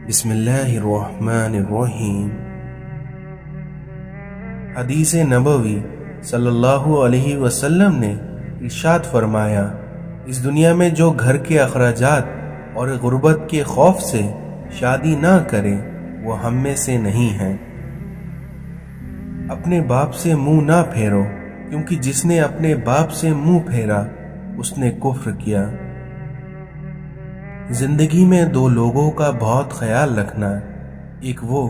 بسم اللہ الرحمن الرحیم۔ حدیث نبوی صلی اللہ علیہ وسلم نے ارشاد فرمایا، اس دنیا میں جو گھر کے اخراجات اور غربت کے خوف سے شادی نہ کرے وہ ہم میں سے نہیں ہے۔ اپنے باپ سے منہ نہ پھیرو، کیونکہ جس نے اپنے باپ سے منہ پھیرا اس نے کفر کیا۔ زندگی میں دو لوگوں کا بہت خیال رکھنا، ایک وہ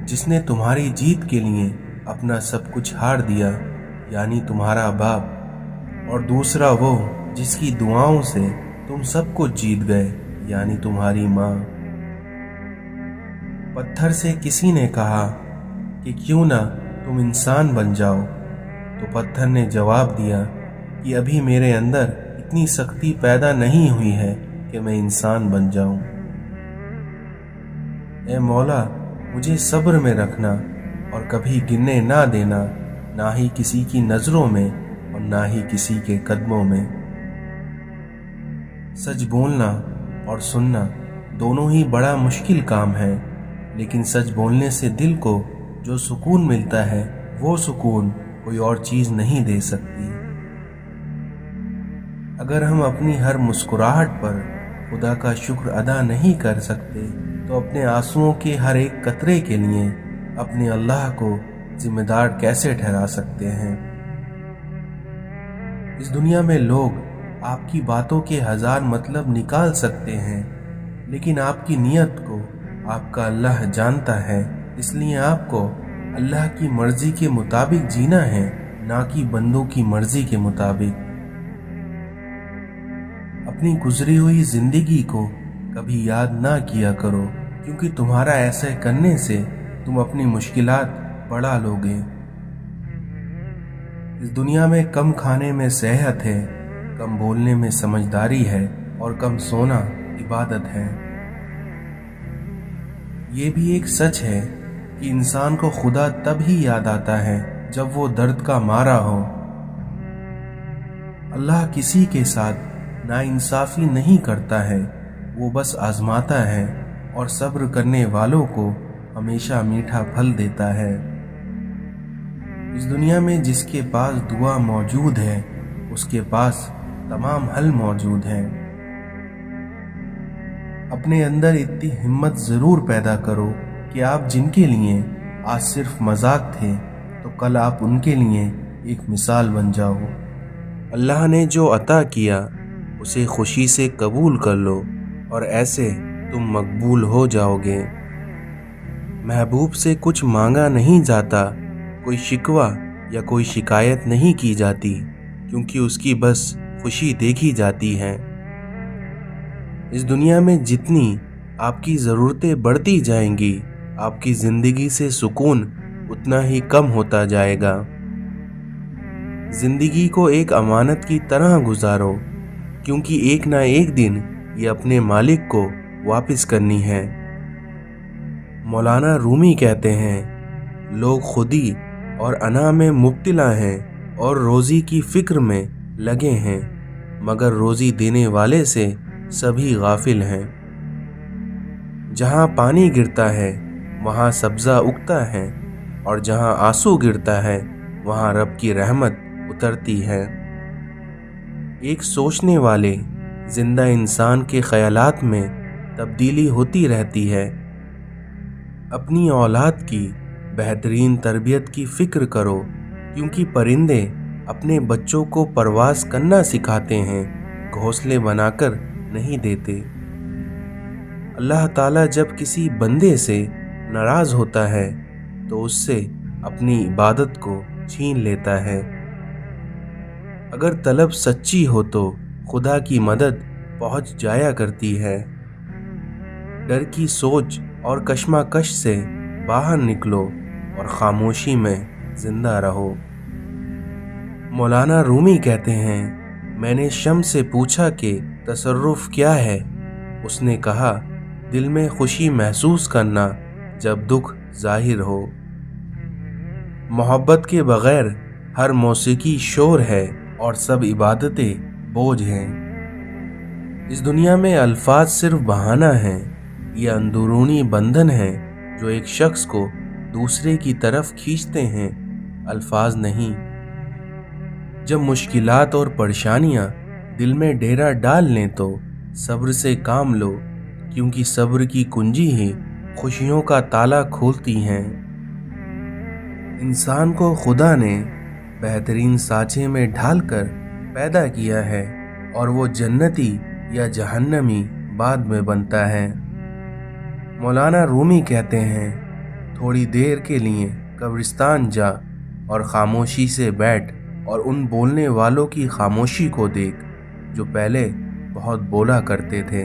جس نے تمہاری جیت کے لیے اپنا سب کچھ ہار دیا یعنی تمہارا باپ، اور دوسرا وہ جس کی دعاؤں سے تم سب کچھ جیت گئے یعنی تمہاری ماں۔ پتھر سے کسی نے کہا کہ کیوں نہ تم انسان بن جاؤ، تو پتھر نے جواب دیا کہ ابھی میرے اندر اتنی سختی پیدا نہیں ہوئی ہے کہ میں انسان بن جاؤں۔ اے مولا، مجھے صبر میں رکھنا اور کبھی گرنے نہ دینا، نہ ہی کسی کی نظروں میں اور نہ ہی کسی کے قدموں میں۔ سچ بولنا اور سننا دونوں ہی بڑا مشکل کام ہے، لیکن سچ بولنے سے دل کو جو سکون ملتا ہے وہ سکون کوئی اور چیز نہیں دے سکتی۔ اگر ہم اپنی ہر مسکراہٹ پر خدا کا شکر ادا نہیں کر سکتے تو اپنے آنسوؤں کے ہر ایک قطرے کے لیے اپنے اللہ کو ذمہ دار کیسے ٹھہرا سکتے ہیں؟ اس دنیا میں لوگ آپ کی باتوں کے ہزار مطلب نکال سکتے ہیں، لیکن آپ کی نیت کو آپ کا اللہ جانتا ہے، اس لیے آپ کو اللہ کی مرضی کے مطابق جینا ہے، نہ کہ بندوں کی مرضی کے مطابق۔ اپنی گزری ہوئی زندگی کو کبھی یاد نہ کیا کرو، کیونکہ تمہارا ایسا کرنے سے تم اپنی مشکلات بڑھا لو گے۔ اس دنیا میں کم کھانے میں صحت ہے، کم بولنے میں سمجھداری ہے، اور کم سونا عبادت ہے۔ یہ بھی ایک سچ ہے کہ انسان کو خدا تب ہی یاد آتا ہے جب وہ درد کا مارا ہو۔ اللہ کسی کے ساتھ ناانصافی نہیں کرتا ہے، وہ بس آزماتا ہے اور صبر کرنے والوں کو ہمیشہ میٹھا پھل دیتا ہے۔ اس دنیا میں جس کے پاس دعا موجود ہے اس کے پاس تمام حل موجود ہیں۔ اپنے اندر اتنی ہمت ضرور پیدا کرو کہ آپ جن کے لیے آج صرف مذاق تھے تو کل آپ ان کے لیے ایک مثال بن جاؤ۔ اللہ نے جو عطا کیا اسے خوشی سے قبول کر لو، اور ایسے تم مقبول ہو جاؤ گے۔ محبوب سے کچھ مانگا نہیں جاتا، کوئی شکوہ یا کوئی شکایت نہیں کی جاتی، کیونکہ اس کی بس خوشی دیکھی جاتی ہے۔ اس دنیا میں جتنی آپ کی ضرورتیں بڑھتی جائیں گی، آپ کی زندگی سے سکون اتنا ہی کم ہوتا جائے گا۔ زندگی کو ایک امانت کی طرح گزارو، کیونکہ ایک نہ ایک دن یہ اپنے مالک کو واپس کرنی ہے۔ مولانا رومی کہتے ہیں، لوگ خودی اور انا میں مبتلا ہیں اور روزی کی فکر میں لگے ہیں، مگر روزی دینے والے سے سبھی غافل ہیں۔ جہاں پانی گرتا ہے وہاں سبزہ اگتا ہے، اور جہاں آنسو گرتا ہے وہاں رب کی رحمت اترتی ہے۔ ایک سوچنے والے زندہ انسان کے خیالات میں تبدیلی ہوتی رہتی ہے۔ اپنی اولاد کی بہترین تربیت کی فکر کرو، کیونکہ پرندے اپنے بچوں کو پرواز کرنا سکھاتے ہیں، گھونسلے بنا کر نہیں دیتے۔ اللہ تعالیٰ جب کسی بندے سے ناراض ہوتا ہے تو اس سے اپنی عبادت کو چھین لیتا ہے۔ اگر طلب سچی ہو تو خدا کی مدد پہنچ جایا کرتی ہے۔ ڈر کی سوچ اور کشمکش سے باہر نکلو اور خاموشی میں زندہ رہو۔ مولانا رومی کہتے ہیں، میں نے شمس سے پوچھا کہ تصرف کیا ہے؟ اس نے کہا، دل میں خوشی محسوس کرنا جب دکھ ظاہر ہو۔ محبت کے بغیر ہر موسیقی شور ہے اور سب عبادتیں بوجھ ہیں۔ اس دنیا میں الفاظ صرف بہانہ ہیں، ये अंदरूनी बंधन है जो एक शख्स को दूसरे की तरफ खींचते हैं, अल्फाज नहीं। जब मुश्किलात और परेशानियां दिल में डेरा डाल लें तो सब्र से काम लो, क्योंकि सब्र की कुंजी ही खुशियों का ताला खोलती हैं। इंसान को खुदा ने बेहतरीन सांचे में ढालकर पैदा किया है और वो जन्नती या जहन्नमी बाद में बनता है। मौलाना रूमी कहते हैं, थोड़ी देर के लिए कब्रिस्तान जा और खामोशी से बैठ और उन बोलने वालों की खामोशी को देख जो पहले बहुत बोला करते थे।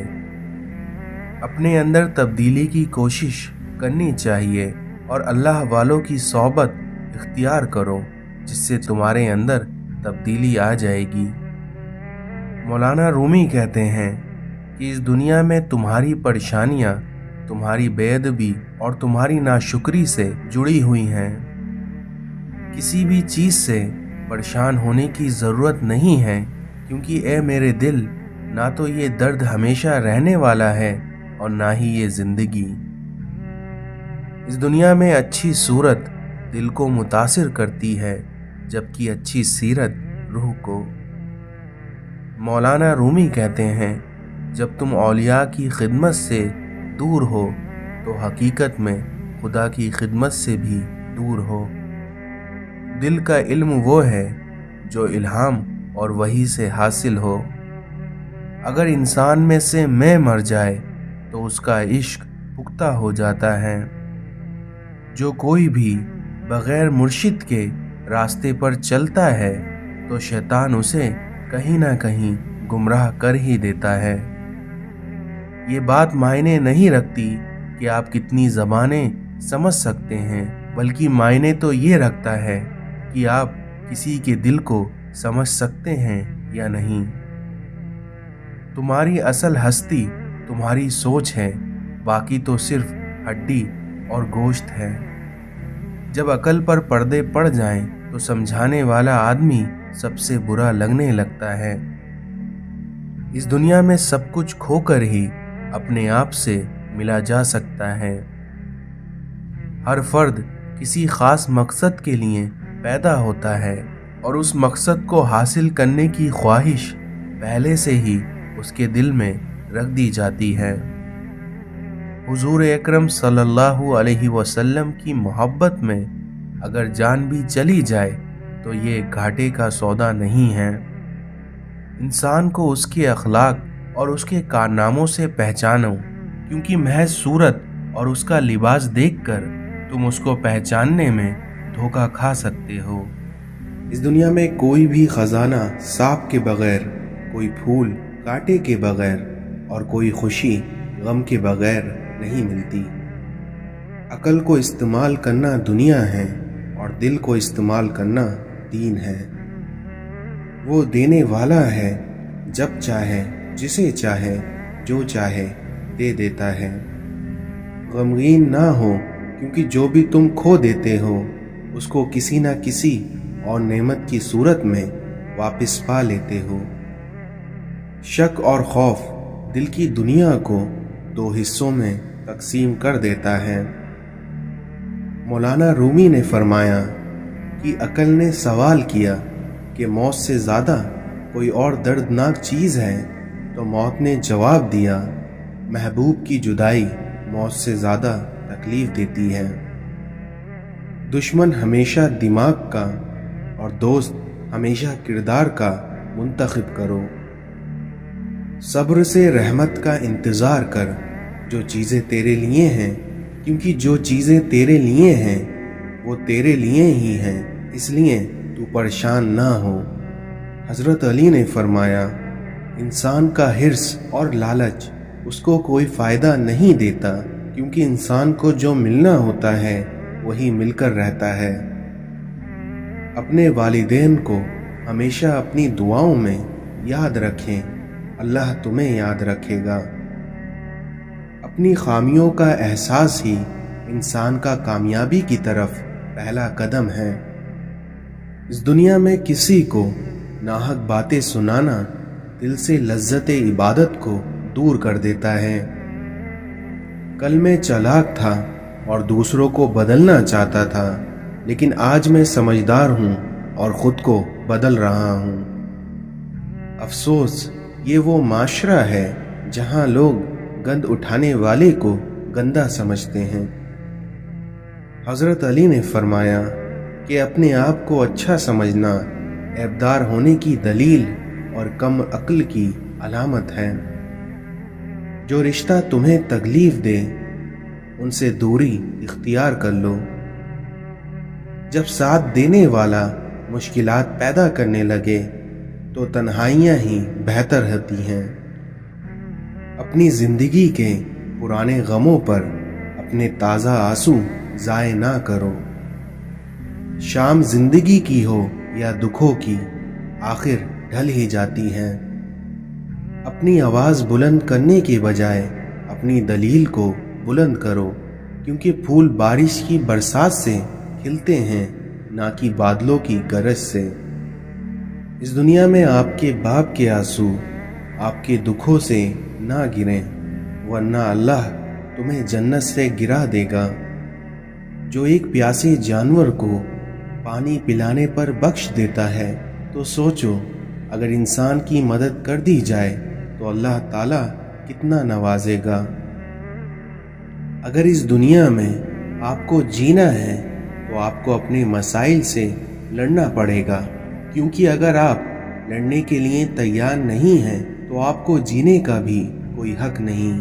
अपने अंदर तब्दीली की कोशिश करनी चाहिए और अल्लाह वालों की सोहबत इख्तियार करो, जिससे तुम्हारे अंदर तब्दीली आ जाएगी। मौलाना रूमी कहते हैं कि इस दुनिया में तुम्हारी परेशानियां तुम्हारी बेअदबी और तुम्हारी नाशुक्री से जुड़ी हुई हैं। किसी भी चीज़ से परेशान होने की ज़रूरत नहीं है, क्योंकि ए मेरे दिल, ना तो ये दर्द हमेशा रहने वाला है और ना ही ये ज़िंदगी। इस दुनिया में अच्छी सूरत दिल को मुतासिर करती है, जबकि अच्छी सीरत रूह को। मौलाना रूमी कहते हैं, जब तुम औलिया की खिदमत से दूर हो तो हकीकत में खुदा की खिदमत से भी दूर हो। दिल का इल्म वो है जो इल्हाम और वही से हासिल हो। अगर इंसान में से मैं मर जाए तो उसका इश्क पुख्ता हो जाता है। जो कोई भी बग़ैर मुर्शिद के रास्ते पर चलता है तो शैतान उसे कहीं ना कहीं गुमराह कर ही देता है। ये बात मायने नहीं रखती कि आप कितनी ज़बानें समझ सकते हैं, बल्कि मायने तो ये रखता है कि आप किसी के दिल को समझ सकते हैं या नहीं। तुम्हारी असल हस्ती तुम्हारी सोच है, बाकी तो सिर्फ हड्डी और गोश्त है। जब अकल पर पर्दे पड़ जाएं तो समझाने वाला आदमी सबसे बुरा लगने लगता है। इस दुनिया में सब कुछ खोकर ही अपने आप से मिला जा सकता है। हर फर्द किसी खास मकसद के लिए पैदा होता है और उस मकसद को हासिल करने की ख्वाहिश पहले से ही उसके दिल में रख दी जाती है। हुजूर अकरम सल्लल्लाहु अलैहि वसल्लम की मोहब्बत में अगर जान भी चली जाए तो ये घाटे का सौदा नहीं है। इंसान को उसके अखलाक और उसके कारनामों से पहचानो, क्योंकि महज सूरत और उसका लिबास देखकर तुम उसको पहचानने में धोखा खा सकते हो। इस दुनिया में कोई भी खजाना सांप के बगैर, कोई फूल कांटे के बगैर और कोई खुशी गम के बगैर नहीं मिलती। अकल को इस्तेमाल करना दुनिया है और दिल को इस्तेमाल करना दीन है। वो देने वाला है, जब चाहे जिसे चाहे जो चाहे दे देता है। गमगीन ना हो, क्योंकि जो भी तुम खो देते हो उसको किसी ना किसी और नेमत की सूरत में वापस पा लेते हो। शक और खौफ दिल की दुनिया को दो हिस्सों में तकसीम कर देता है। मौलाना रूमी ने फरमाया कि अकल ने सवाल किया कि मौत से ज़्यादा कोई और दर्दनाक चीज़ है, तो मौत ने जवाब दिया, महबूब की जुदाई मौत से ज़्यादा तकलीफ़ देती है। दुश्मन हमेशा दिमाग का और दोस्त हमेशा किरदार का मुंतखब करो। सब्र से रहमत का इंतज़ार कर, जो चीज़ें तेरे लिए हैं, क्योंकि जो चीज़ें तेरे लिए हैं वो तेरे लिए ही हैं, इसलिए तू परेशान ना हो। हज़रत अली ने फरमाया, इंसान का हिर्स और लालच उसको कोई फ़ायदा नहीं देता, क्योंकि इंसान को जो मिलना होता है वही मिलकर रहता है। अपने वालिदैन को हमेशा अपनी दुआओं में याद रखें, अल्लाह तुम्हें याद रखेगा। अपनी खामियों का एहसास ही इंसान का कामयाबी की तरफ पहला कदम है। इस दुनिया में किसी को नाहक बातें सुनाना दिल से लज्जत इबादत को दूर कर देता है। कल मैं चालाक था और दूसरों को बदलना चाहता था, लेकिन आज मैं समझदार हूँ और खुद को बदल रहा हूँ। अफसोस, ये वो माशरा है जहाँ लोग गंद उठाने वाले को गंदा समझते हैं। हज़रत अली ने फरमाया कि अपने आप को अच्छा समझना ऐबदार होने की दलील और कम अक्ल की अलामत है। जो रिश्ता तुम्हें तकलीफ दे उनसे दूरी इख्तियार कर लो। जब साथ देने वाला मुश्किलात पैदा करने लगे तो तन्हाइयाँ ही बेहतर होती हैं। अपनी जिंदगी के पुराने गमों पर अपने ताज़ा आंसू ज़ाय ना करो। शाम जिंदगी की हो या दुखों की, आखिर ढल ही जाती है। अपनी आवाज़ बुलंद करने के बजाय अपनी दलील को बुलंद करो, क्योंकि फूल बारिश की बरसात से खिलते हैं, ना कि बादलों की गरज से। इस दुनिया में आपके बाप के आंसू आपके दुखों से ना गिरें, वरना अल्लाह तुम्हें जन्नत से गिरा देगा। जो एक प्यासे जानवर को पानी पिलाने पर बख्श देता है, तो सोचो अगर इंसान की मदद कर दी जाए तो अल्लाह ताला कितना नवाजेगा। अगर इस दुनिया में आपको जीना है तो आपको अपने मसाइल से लड़ना पड़ेगा, क्योंकि अगर आप लड़ने के लिए तैयार नहीं हैं तो आपको जीने का भी कोई हक नहीं।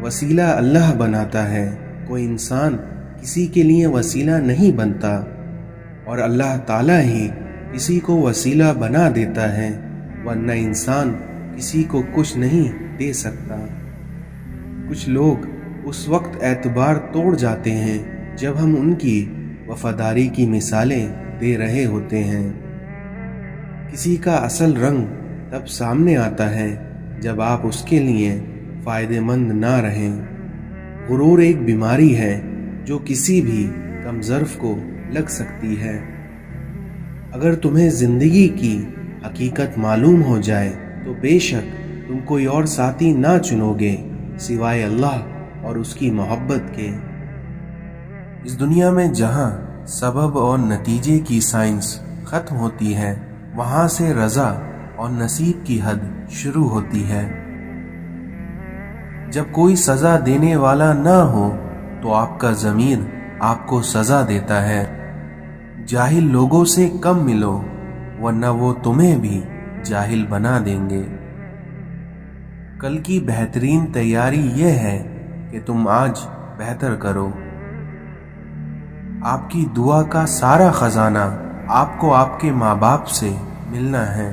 वसीला अल्लाह बनाता है, कोई इंसान किसी के लिए वसीला नहीं बनता, और अल्लाह ताला ही किसी को वसीला बना देता है, वरना इंसान किसी को कुछ नहीं दे सकता। कुछ लोग उस वक्त एतबार तोड़ जाते हैं जब हम उनकी वफादारी की मिसालें दे रहे होते हैं। किसी का असल रंग तब सामने आता है जब आप उसके लिए फ़ायदेमंद ना रहें। गुरूर एक बीमारी है जो किसी भी कमज़र्फ को लग सकती है। अगर तुम्हें ज़िंदगी की हकीकत मालूम हो जाए तो बेशक तुम कोई और साथी ना चुनोगे सिवाय अल्लाह और उसकी मोहब्बत के। इस दुनिया में जहाँ सबब और नतीजे की साइंस ख़त्म होती है, वहाँ से रज़ा और नसीब की हद शुरू होती है। जब कोई सज़ा देने वाला ना हो तो आपका ज़मीर आपको सज़ा देता है। जाहिल लोगों से कम मिलो, वरना वो तुम्हें भी जाहिल बना देंगे। कल की बेहतरीन तैयारी ये है कि तुम आज बेहतर करो। आपकी दुआ का सारा खजाना आपको आपके माँ बाप से मिलना है।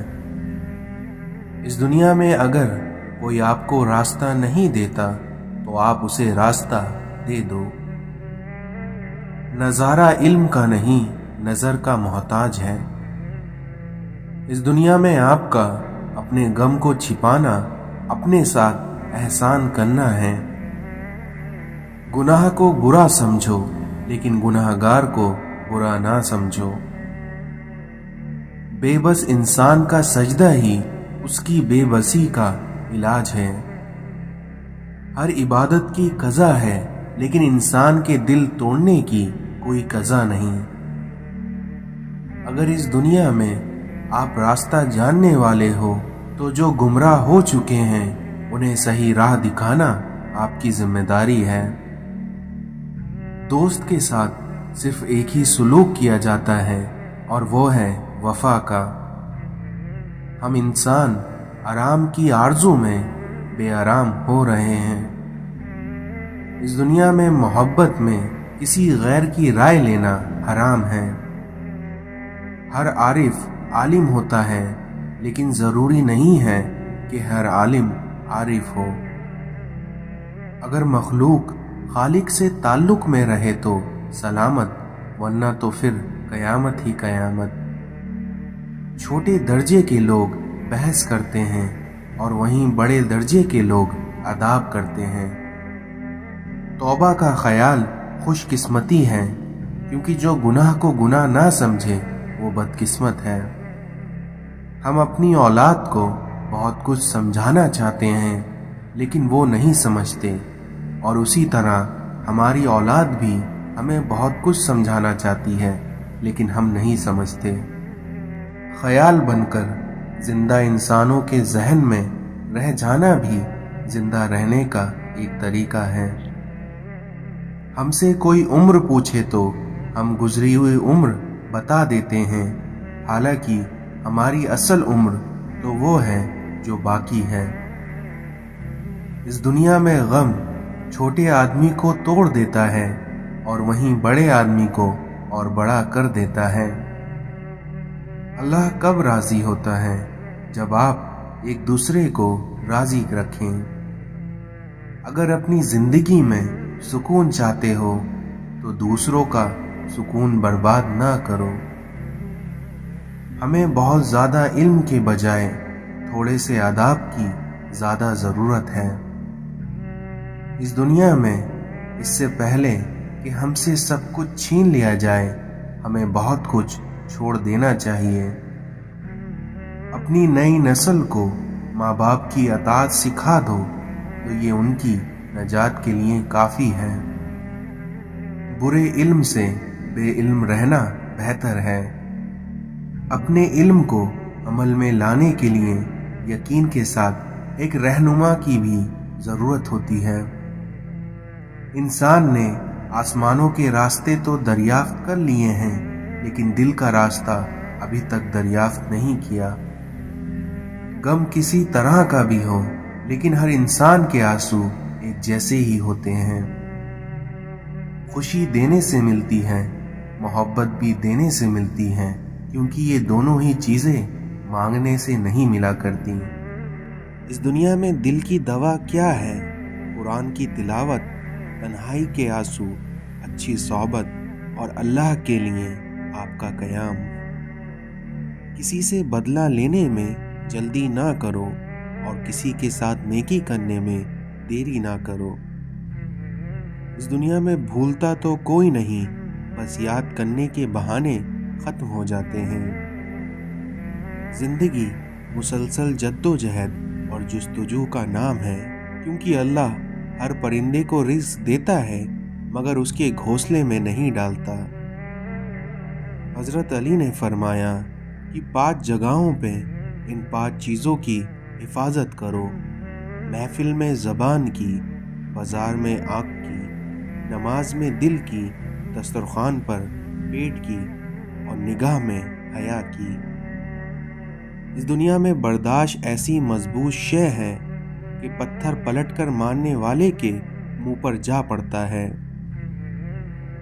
इस दुनिया में अगर कोई आपको रास्ता नहीं देता तो आप उसे रास्ता दे दो। नज़ारा इल्म का नहीं, नज़र का मोहताज है। इस दुनिया में आपका अपने गम को छिपाना अपने साथ एहसान करना है। गुनाह को बुरा समझो, लेकिन गुनाहगार को बुरा ना समझो। बेबस इंसान का सजदा ही उसकी बेबसी का इलाज है। हर इबादत की कज़ा है, लेकिन इंसान के दिल तोड़ने की कोई कज़ा नहीं। अगर इस दुनिया में आप रास्ता जानने वाले हो तो जो गुमराह हो चुके हैं उन्हें सही राह दिखाना आपकी जिम्मेदारी है। दोस्त के साथ सिर्फ एक ही सुलूक किया जाता है और वो है वफा का। हम इंसान आराम की आरज़ू में बेआराम हो रहे हैं। इस दुनिया में मोहब्बत में किसी गैर की राय लेना हराम है। हर आरिफ आलिम होता है, लेकिन ज़रूरी नहीं है कि हर आलिम आरिफ हो। अगर मखलूक खालिक से ताल्लुक़ में रहे तो सलामत, वरना तो फिर क़यामत ही क़यामत। छोटे दर्जे के लोग बहस करते हैं और वहीं बड़े दर्जे के लोग अदाब करते हैं। तौबा का ख्याल खुशकिस्मती है, क्योंकि जो गुनाह को गुनाह ना समझे वो बदकिस्मत है। हम अपनी औलाद को बहुत कुछ समझाना चाहते हैं, लेकिन वो नहीं समझते। और उसी तरह हमारी औलाद भी हमें बहुत कुछ समझाना चाहती है, लेकिन हम नहीं समझते। ख्याल बनकर जिंदा इंसानों के जहन में रह जाना भी जिंदा रहने का एक तरीका है। हमसे कोई उम्र पूछे तो हम गुजरी हुई उम्र बता देते हैं, हालांकि हमारी असल उम्र तो वो है जो बाकी है। इस दुनिया में गम छोटे आदमी को तोड़ देता है और वहीं बड़े आदमी को और बड़ा कर देता है। अल्लाह कब राजी होता है? जब आप एक दूसरे को राजी रखें। अगर अपनी जिंदगी में सुकून चाहते हो तो दूसरों का सुकून बर्बाद ना करो। हमें बहुत ज़्यादा इल्म के बजाय थोड़े से आदाब की ज़्यादा ज़रूरत है। इस दुनिया में इससे पहले कि हमसे सब कुछ छीन लिया जाए, हमें बहुत कुछ छोड़ देना चाहिए। अपनी नई नस्ल को माँ बाप की अताअत सिखा दो तो ये उनकी नजात के लिए काफ़ी है। बुरे इल्म से बेइल्म रहना बेहतर है। अपने इल्म को अमल में लाने के लिए यकीन के साथ एक रहनुमा की भी ज़रूरत होती है। इंसान ने आसमानों के रास्ते तो दरियाफ्त कर लिए हैं, लेकिन दिल का रास्ता अभी तक दरियाफ्त नहीं किया। गम किसी तरह का भी हो, लेकिन हर इंसान के आंसू एक जैसे ही होते हैं। खुशी देने से मिलती है, मोहब्बत भी देने से मिलती है, क्योंकि ये दोनों ही चीज़ें मांगने से नहीं मिला करती। इस दुनिया में दिल की दवा क्या है? कुरान की तिलावत, तन्हाई के आंसू, अच्छी सोहबत और अल्लाह के लिए आपका क़याम। किसी से बदला लेने में जल्दी ना करो और किसी के साथ नेकी करने में देरी ना करो। इस दुनिया में भूलता तो कोई नहीं, बस याद करने के बहाने ख़त्म हो जाते हैं। ज़िंदगी मुसलसल जद्दोजहद और जुस्तजू का नाम है, क्योंकि अल्लाह हर परिंदे को रिज़्क़ देता है मगर उसके घोंसले में नहीं डालता। हज़रत अली ने फरमाया कि 5 जगहों पे इन 5 चीज़ों की हिफाजत करो। महफिल में ज़बान की, बाज़ार में आँख की, नमाज में दिल की, दस्तरखान पर पेट की और निगाह में हया की। इस दुनिया में बर्दाश्त ऐसी मजबूत शय है कि पत्थर पलटकर मारने वाले के मुंह पर जा पड़ता है।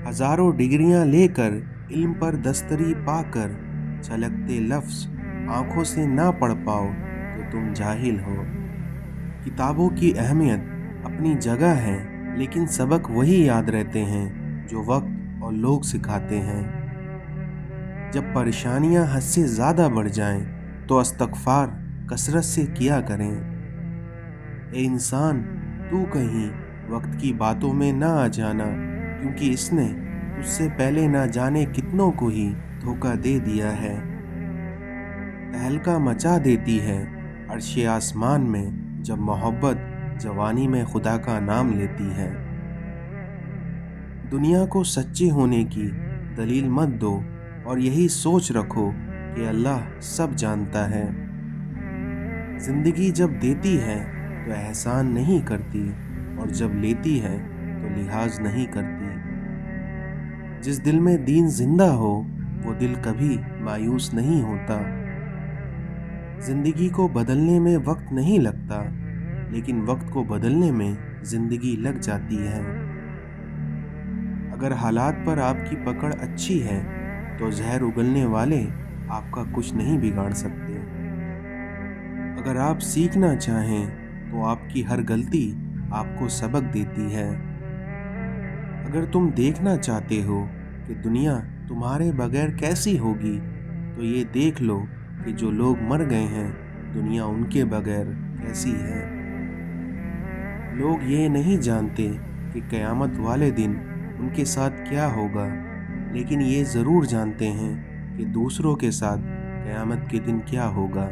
हजारों डिग्रियां लेकर इल्म पर दस्तरी पाकर छलकते लफ्ज़ आंखों से ना पढ़ पाओ तो तुम जाहिल हो। किताबों की अहमियत अपनी जगह है, लेकिन सबक वही याद रहते हैं जो वक्त और लोग सिखाते हैं। जब परेशानियां हद से ज़्यादा बढ़ जाएं तो इस्तग़फ़ार कसरत से किया करें। ए इंसान, तू कहीं वक्त की बातों में ना आ जाना, क्योंकि इसने तुझसे पहले ना जाने कितनों को ही धोखा दे दिया है। तहलका मचा देती है अर्शे आसमान में जब मोहब्बत जवानी में खुदा का नाम लेती है। दुनिया को सच्चे होने की दलील मत दो और यही सोच रखो कि अल्लाह सब जानता है। ज़िंदगी जब देती है तो एहसान नहीं करती और जब लेती है तो लिहाज नहीं करती। जिस दिल में दीन जिंदा हो वो दिल कभी मायूस नहीं होता। ज़िंदगी को बदलने में वक्त नहीं लगता, लेकिन वक्त को बदलने में ज़िंदगी लग जाती है। अगर हालात पर आपकी पकड़ अच्छी है तो जहर उगलने वाले आपका कुछ नहीं बिगाड़ सकते। अगर आप सीखना चाहें तो आपकी हर गलती आपको सबक देती है। अगर तुम देखना चाहते हो कि दुनिया तुम्हारे बगैर कैसी होगी तो ये देख लो कि जो लोग मर गए हैं दुनिया उनके बगैर कैसी है। लोग ये नहीं जानते कि क़यामत वाले दिन उनके साथ क्या होगा, लेकिन ये ज़रूर जानते हैं कि दूसरों के साथ क़यामत के दिन क्या होगा।